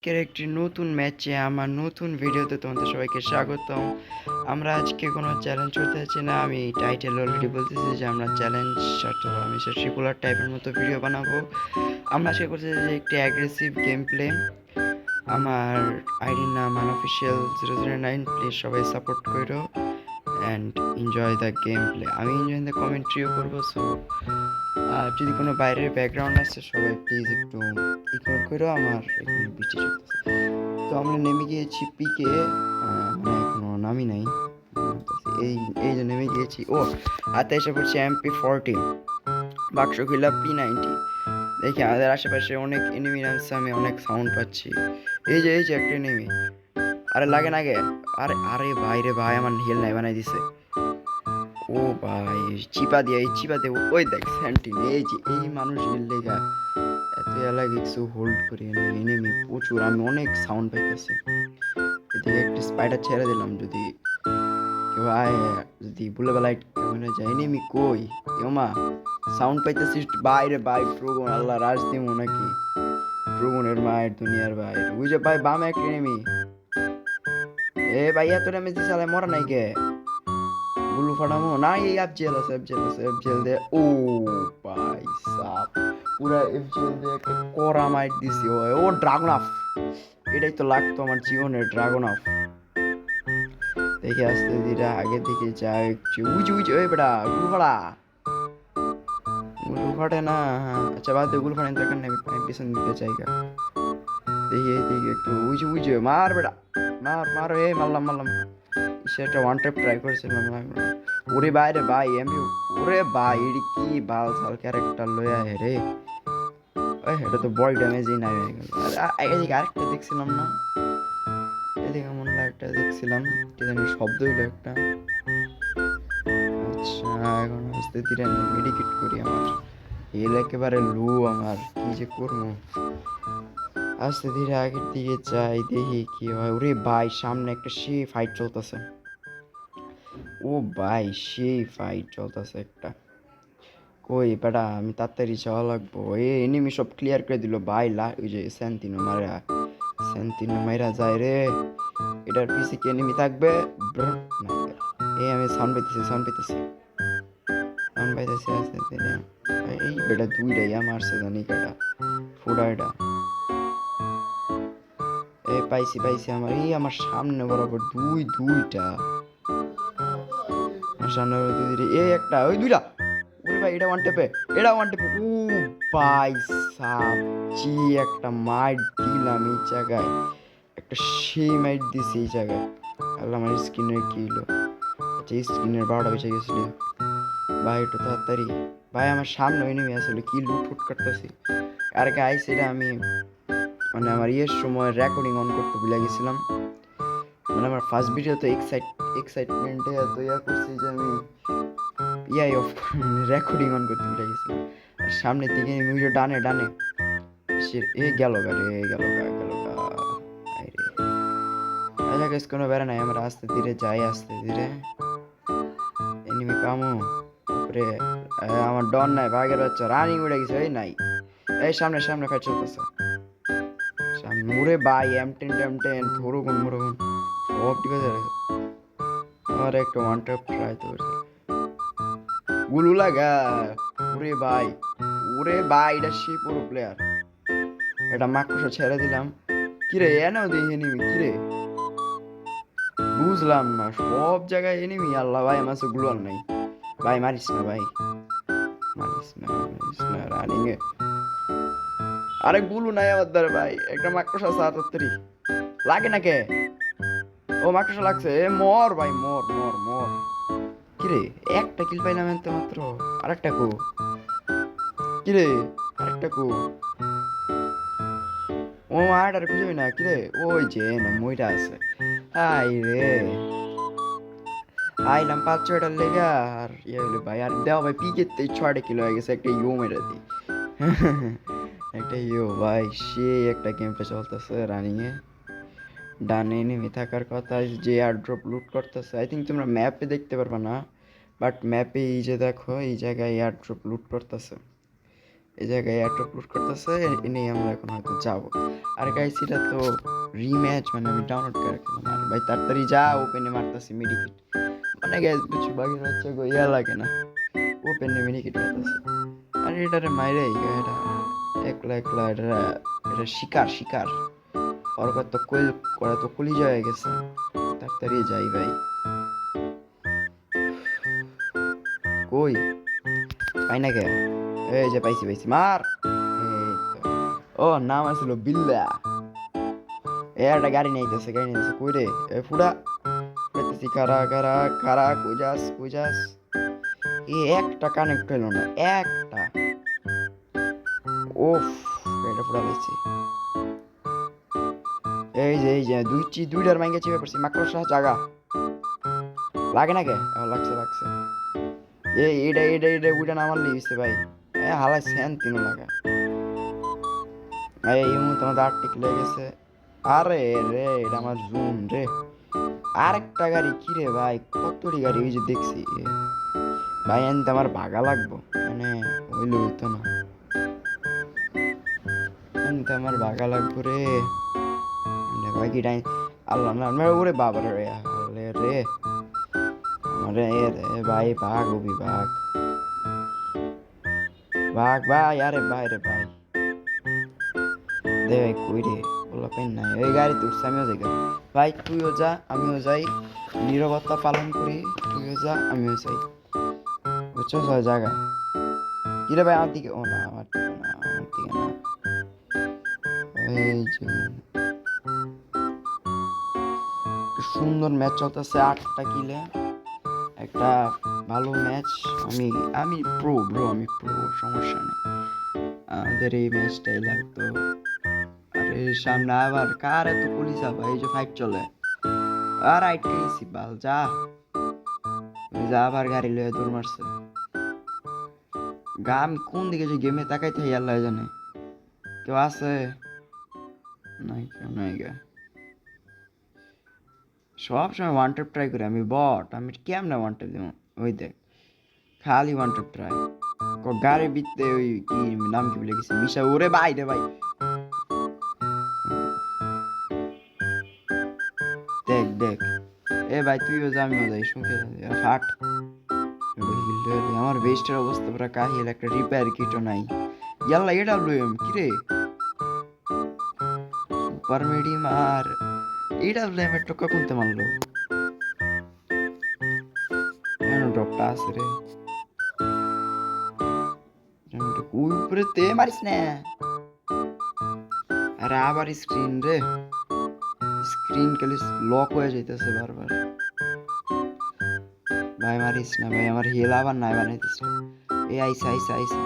আজকের একটি নতুন ম্যাচে আমার নতুন ভিডিওতে তোমাদের সবাইকে স্বাগতম। আমরা আজকে কোনো চ্যালেঞ্জ করতে যাচ্ছি না। আমি টাইটেল অলরেডি বলতেছি যে আমরা চ্যালেঞ্জ অথবা আমি সে ট্রিপুলার টাইপের মতো ভিডিও বানাবো। আমরা আজকে করতে চাই একটি অ্যাগ্রেসিভ গেম প্লে। আমার আইডির নাম আনঅফিসিয়াল 009। প্লিজ সবাই সাপোর্ট করো and enjoy the game play. আমি এনজয় দ্য কমেন্ট্রিও করবো। সো আর যদি কোনো বাইরের ব্যাকগ্রাউন্ড আসছে সবাই প্লিজ একটু ইগনোর করো, আমার এখানে বৃষ্টি চলতেছে। তো আমরা নেমে গিয়েছি পিকে, মানে এখনো নামি নাই। এই এই যে নেমে গিয়েছি। ও হাতে এসে পড়ছে MP40 বাক্স খিলা P90। দেখি আমাদের আশেপাশে অনেক এনিমি নামছে, আমি অনেক সাউন্ড পাচ্ছি। এই যে একটা এনিমি। আরে লাগে না গে। আরে আরে ভাই রে ভাই, আমার হেল নাই বানাই দিছে। ও ভাই চিপা দিয়ে ওই দেখ সেন্টিন, এই যে এই মানুষের লেগা এত এলাকা কিছু হোল্ড করি এনিমি প্রচুর, আমি অনেক সাউন্ড পাইতেছি। এদিকে একটা স্পাইডার ছেড়ে দিলাম, যদি কেউ আয়, যদি বলে বেলায় কেউ না যায় এনিমি কই কেউমা সাউন্ড পাইতেছিস বাইরে ভাই। প্রগুন আল্লাহ রাজ দিমু নাকি? প্রগুনের মায়ের দুনিয়ার ভাই, ওই যে ভাই বামে একটা এনিমি। এ ভাই এত ড্যামেজ দিছে, আলে মরা নাই কে? গুলু ফাটামো না, এই এফজেল দে। ও ভাই সাপ, পুরা এফজেল দিয়ে একটা কড়া মাইট দিছি। ও ড্রাগন আফ, এটাই তো লাগতো আমার জীবনের, ড্রাগন আফ। দেখে আসতে ধীরে আগে দিকে যায়। উইচ ওই বেটা গুলু ফাটা, গুলু ফাটে না। আচ্ছা বাদ দে, গুলু ফাটেন দরকার নেই, আমি পিছন দিকে জায়গা দেখি একটু উইচ মার বেটা, মার এ মারলাম। সে একটা ওয়ান ট্যাপ ট্রাই করেছিলাম। ওরে ভাই রে ভাই এমবি, ওরে ভাই এডি কি বাল সাল ক্যারেক্টার লয়া হে রে। ওই এটা তো বড় ড্যামেজই নাই হয়ে গেল। এদিকে আরেকটা দেখছিলাম না, এদিকে মনে হয় একটা দেখছিলাম, কি জানি শব্দ হইলো একটা। আচ্ছা এখন আস্তে ধীরে মেডিকেট করি। আমার হেল একেবারে লো, আমার কি যে করবো। আস্তে ধীরে আগের দিকে যাই, দেখি কি হয়। ওরে ভাই সামনে একটা সে ফাইট চলতেছে। ও ভাই সেই ফাইট চলতেছে একটা। কই বেটা, আমি তাড়াতাড়ি যাওয়া লাগবো। এনিমি সব ক্লিয়ার করে দিল ভাই। ওই যে স্যান্তিনো মাইরা যায় রে। এটার পিছে কি এনিমি থাকবে? এই আমি সাউন্ড পাইতেছি আস্তে ধীরে। এই বেটা দুইটাই মারছে জানি কাটা ফুডা এটা। এই পাইছি আমার, এই আমার সামনে বরাবর দুইটা আমার সামনে বরাবর দুই, এই একটা ওই দুইটা। ওরে ভাই এটা ওয়ান টেপে ও ভাই সাপ, জি একটা মাইট দিলাম এই জায়গায়, একটা সেই মাইট দিছি এই জায়গায়। আল্লাহ আমার স্কিনের কি হলো? আচ্ছা স্কিনের 12টা বেঁচে গেছিল ভাই, একটু তাড়াতাড়ি ভাই। আমার সামনে এনিমি আসলে কি লুট করতেছি। আর গাইস এটা আমি মানে আমার ইয়ের সময় রেকর্ডিং অন করতে ভুলে গেছিলাম। মানে আমার ফার্স্ট ভিডিওতে এক্সাইটমেন্টে এত করছি যে আমি অফ রেকর্ডিং অন করতে ভুলে গেছিলাম। আর সামনের দিকে মিউজো ডানে সে এ গেল গা আরে। আচ্ছা গাইস কোনো বেড়া নাই, আমরা আস্তে ধীরে যাই, আস্তে ধীরে এনিমি পামু উপরে। আমার ডন নাই, বাঘের বাচ্চা রানিং উড়ে গেছে। এই নাই, এই সামনে ফাইট চলতেছে সামনে। ওরে ভাই M10 ধরুন মরুন সব ঠিক আছে। আমার একটা ওয়ান ট্যাপ ট্রাই তো করছে গুলু লাগা। ওরে ভাই এটা সে পুরো প্লেয়ার। এটা মাকড়সা ছেড়ে দিলাম। কিরে এনেও দেখি এনিমি, কিরে বুঝলাম না, সব জায়গায় এনিমি। আল্লাহ ভাই আমার গুলো আর নাই ভাই, মারিস না ভাই, মারিস না রানিং এ। আরে গুলু নাই আমার দ্বারা ভাই, একটা মাকড়সা 77 লাগে না কে? ও মাকড়সা লাগছে, এ মর ভাই মর। কিরে একটা কিল পাইলাম এত মাত্র, আরেকটা কো? কিরে আরেকটা কো? ও আর খুঁজে না কিরে? ওই যে না মইটা আছে। হাই রে, আইলাম 5-6টার লেগা। আর ইয়ে হইলো ভাই, আর দেওয়া ভাই পিকের 6টা কিলো হয়ে গেছে, একটা ইউ মেরে দিই। একটা ইউ ভাই, সে একটা গেমটা চলতেছে রানিং এ। ডানে নেমে থাকার কথা, যে এয়ার ড্রপ লুট করতেছে। আই থিঙ্ক তোমরা ম্যাপে দেখতে পারবে না, বাট ম্যাপে এই যে দেখো এই জায়গায় এয়ার ড্রপ লুট করতেছে। এই জায়গায় এয়ারড্রপ লুট করতেছে, এনেই আমরা এখন হয়তো যাবো। আর গাইস এটা তো রিম্যাচ, মানে আমি ডাউনলোড করে রাখলাম। আর ভাই তাড়াতাড়ি যা, ওপেনে মারতাছি মেডিকেট, মানে গ্যাস কিছু বাকি হচ্ছে গো, ইয়া লাগে না, ওপেনে মেডিকেট মারতাছি। আর এটারে মাইরে এটা একলা একলা, এটা শিকার শিকার, ওর তো কইল করা তো কলিজা হয়ে গেছে। তাড়াতাড়ি যাই ভাই। কই পাই না কে? এই যে পাইছি পাইছি, মার। এই তো। ও নাম আছিল বিল্লা। একটা গাড়ি নিতেছে, গাড়ি নিতেছে, কই রে? এ ফুডা পেতেছি, কারা কারা কারা, কুজাস কুজাস। একটা কানেক্ট হইল না, একটা। ওফ, এটা ফুডা পাইছি। এই যে দুইটার মাইঙ্গে চেপে পড়ছি, মাকড়সা জাগা লাগে না কে? লাগছে লাগছে। এটা উইটা না মারলে হইছে ভাই। হালাই সেন তিনও লাগা। এই মুহূর্তে আমাদের 8টি লেগে গেছে। আরে রে, এটা আমার জুম রে। আরেকটা গাড়ি, কি রে ভাই, কতটি গাড়ি ওই যে দেখছি ভাই। আনতে আমার ভাগা লাগবো, মানে হইলে হইতো না, আনতে আমার ভাগা লাগবো রে। বাকি টাইম আল্লাহ না, ওরে বাবা রে, আলে রে আমারে রে ভাই, ভাগ অভি ভাগ ভাগ ভাই, আরে ভাই রে ভাই, দে ভাই কই রে, বলা পেন নাই। ওই গাড়ি তুলছে, আমিও যাই ভাই, তুইও যা আমিও যাই, নীরবতা পালন করি, তুইও যা আমিও যাই, বুঝছো ছয় জায়গায়। কি রে ভাই, আমার দিকে? ও না, আমার দিকে না, আমার দিকে না। এই যে সুন্দর ম্যাচ চলতেছে, 8টা কিলে, একটা ভালো ম্যাচ। আমি আমি প্রো ব্রো, আমি প্রো, সমস্যা নেই, আমাদের এই ম্যাচটাই লাগতো। আরে সামনে আবার কার এত পুলিশ আবার, এই যে ফাইট চলে। আর আইটকে গেছি বাল, যা ওই যা, আবার গাড়ি লয়ে দৌড় মারছে। আমি কোন দিকে যে গেমে তাকাই থাকি আল্লাহ জানে। কেউ আছে? নাই, কেউ নাই গা। সব সময় ওয়ান ট্যাপ ট্রাই করি আমি, বট আমি কেমনে ওয়ান ট্যাপ দিব? ওই দেখ, খালি ওয়ান ট্যাপ ট্রাই। গাড়ি বিতে ওই কি নাম, কি বলে গেছি, মিশা। ওরে ভাই রে ভাই, দেখ দেখ, এ ভাই তুইও যা আমিও যাই, সুখে হাট। আমার বেস্টের অবস্থা পুরো কাহিল, একটা রিপেয়ার কিটও নাই। ইয়াল্লা এডাব্লিউএম কি রে, সুপার মেডি মার। এডাব্লিউএম এর টোকা কোনতে মারলো? কেন ড্রপটা আছে রে? ওই উপরে তে মারিস না। আরে আবার স্ক্রিন রে, স্ক্রিন খালি লক হয়ে যাইতেছে বারবার। ভাই মারিস না ভাই, আমার হিল আবার নাই বানাইতেছে। এই আইসা আইসা আইসা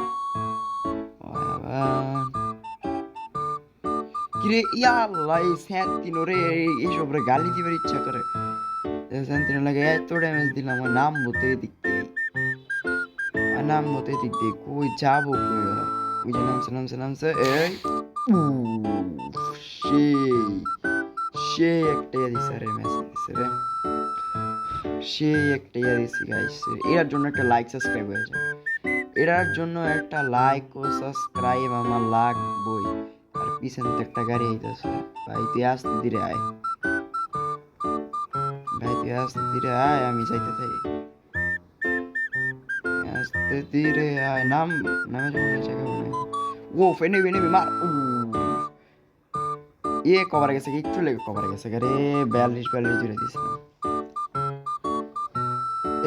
কিরে, ইয়াল্লা এই স্যান্তিনো রে, এইসব রে গালি দিবার ইচ্ছা করে। স্যান্তিনো লাগে এত ড্যামেজ দিলাম, আমার নাম মতে দিক দিয়ে, আর নাম মতে দিক দিয়ে কই যাবো, কই ওই যে নামছে নামছে নামছে। এই সেই সেই একটা ইয়া দিছে রে, মেসেজ দিছে রে, সেই একটা ইয়া দিছি গাইস। এর জন্য একটা লাইক সাবস্ক্রাইব হয়ে যায়, এটার জন্য একটা লাইক ও সাবস্ক্রাইব আমার লাগবই। আর পিছন থেকে একটা গাড়ি আইতাছে, ভাই তুই আস্তে ধীরে আয়, ভাই তুই আস্তে ধীরে আয়, আমি যাইতে থাকি, আস্তে ধীরে আয়। নামে যখন জায়গা মনে, ও ফেনে ফেনে মার। কভার গেছে, একটু লেগে কভার গেছে রে, 42 জুড়ে দিয়েছিলাম।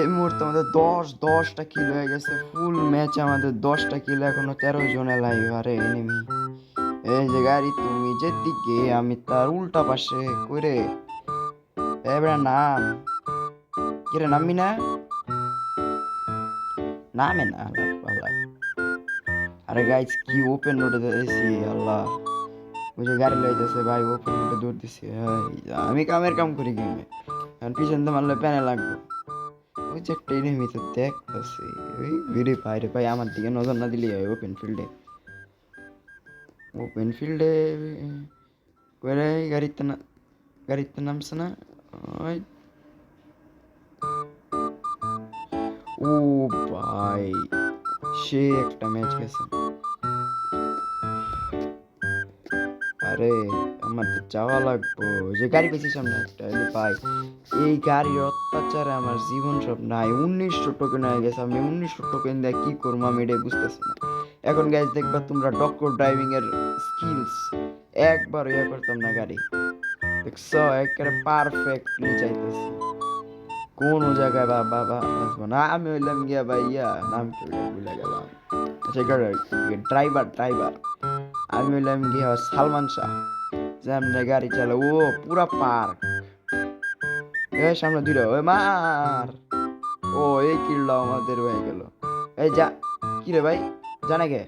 এই মুহূর্তে আমাদের 10টা কিল হয়ে গেছে, ফুল ম্যাচে আমাদের 10টা কিল, এখনো 13 জনে লাইভ। আরে এনিমি, এই যে গাড়ি তুমি যেদিকে আমি তার উল্টা পাশে করে, এবার নাম কিরে, নামবি না? নামে না আল্লাহ। আরে গাইস কি ওপেন রোডে দিয়েছি আল্লাহ, ওই যে গাড়ি লাইতেছে ভাই, ওপেন রোডে দৌড় দিছি। আমি কামের কাম করি গেমে, কারণ পিছন তো মারলে প্যানে লাগবে। ওই যে একটা এনিমি তো দেখতেছি, ওই ভিড়ে বাইরে ভাই, আমার দিকে নজর না দিলে হয়। ওপেন ফিল্ডে করে গাড়িতে নামছে না। ওই ও ভাই, সে একটা ম্যাচ গেছে। আরে আমার তো যাওয়া লাগবো, ওই যে গাড়ি পেয়েছি সামনে একটা, এই ভাই এই গাড়ির অত্যাচারে আমার জীবন সব নাই। 1900 টোকেন হয়ে গেছে, আমি 1900 টোকেন দিয়ে কি করবো আমি এটাই বুঝতেছি না। এখন গাইজ দেখবা তোমরা ডক্টর ড্রাইভিং এর স্কিলস একবার ইয়ে করতাম না গাড়ি, দেখছো একেবারে পারফেক্টলি যাইতেছি, কোন জায়গায় বাবা বাঁচবো না। আমি হইলাম গিয়া ভাইয়া নাম কি ওইটা ভুলে গেলাম, আচ্ছা ড্রাইভার ড্রাইভার, আমি হইলাম গিয়া সালমান শাহ, যেমনে গাড়ি চালা ও পুরা পার্ক। এ সামনে দুইটা ওই মার, ও এই কিল্লাও আমাদের হয়ে গেল। এই যা, কি রে ভাই জানা গে,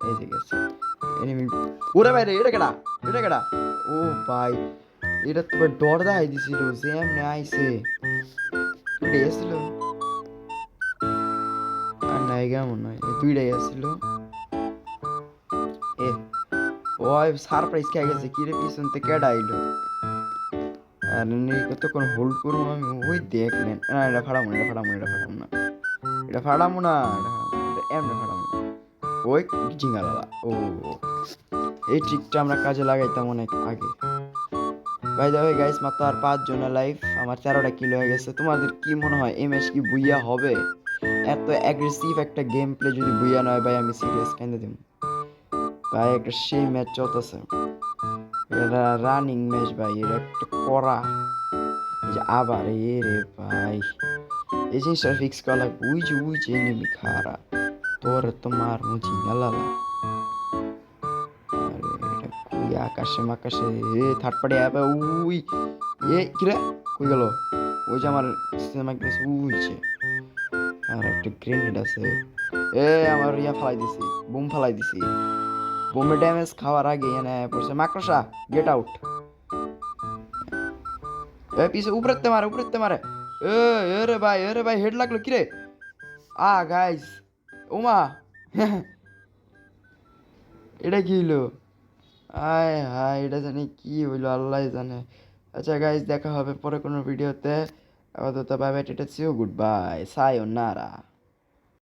এই যে গেছে এনিমি। ওরে ভাই রে, এটা কেডা, এটা কেডা, ও ভাই এটা তো ডর দেখাই দিছিল যে এমনি আইছে, দুইটাই আসছিল আর নাই কেমন নয়, এই দুইটাই আসছিল। এ ওই সারপ্রাইজ খেয়ে গেছে, কি রে পিছন থেকে কেডা আইলো, আর কতক্ষণ হোল্ড করবো আমি ওই দেখলেন না, এটা ফাড়াবো না, এটা ফাড়াবো না, এটা ফাড়াবো না, এটা ফাড়াবো না, এটা এমনি ফাড়াবো না, ওই ঝিঙ্গালালা। ও এই ট্রিকটা আমরা কাজে লাগাইতাম অনেক আগে। বাই দ্য ওয়ে গাইস, মাত্র আর 5 জনের লাইফ, আমার 13টা কিল হয়ে গেছে। তোমাদের কি মনে হয় এই ম্যাচ কি বুইয়া হবে? এত অ্যাগ্রেসিভ একটা গেম প্লে যদি বুইয়া নয় ভাই, আমি সিরিয়াস কেন দিম ভাই, একটা সেই ম্যাচ চলতেছে, এটা রানিং ম্যাচ ভাই, এটা একটা করা, এই যে আবার এ রে ভাই, এই জিনিসটা ফিক্স করা লাগবে, ওই যে এনিমি খারা, তোর তো মার মুজি লালা। আরে এটা কই আকাশে মাকাশে, এ থার্ড পার্টি অ্যাপ, উই এ কিরে কই গেল, ওই যে আমার সিনেমা গেছে উইছে, আর একটা গ্রেনেড আছে, এ আমার ইয়া ফালাই দিছি, বুম ফালাই দিছি, বোমে ড্যামেজ খাওয়ার আগে এনে পড়ছে মাকড়সা, গেট আউট। এ পিছে উপরেতে মারে, উপরেতে মারে, এ এ রে ভাই হেড লাগলো কিরে, গাইস ওমা এটা কি হইলো, আয় হায় এটা জানি কি হইলো আল্লাহ জানে। আচ্ছা গাইস, দেখা হবে পরে কোনো ভিডিওতে, আপাতত bye bye, tata see you goodbye, সায়োনারা।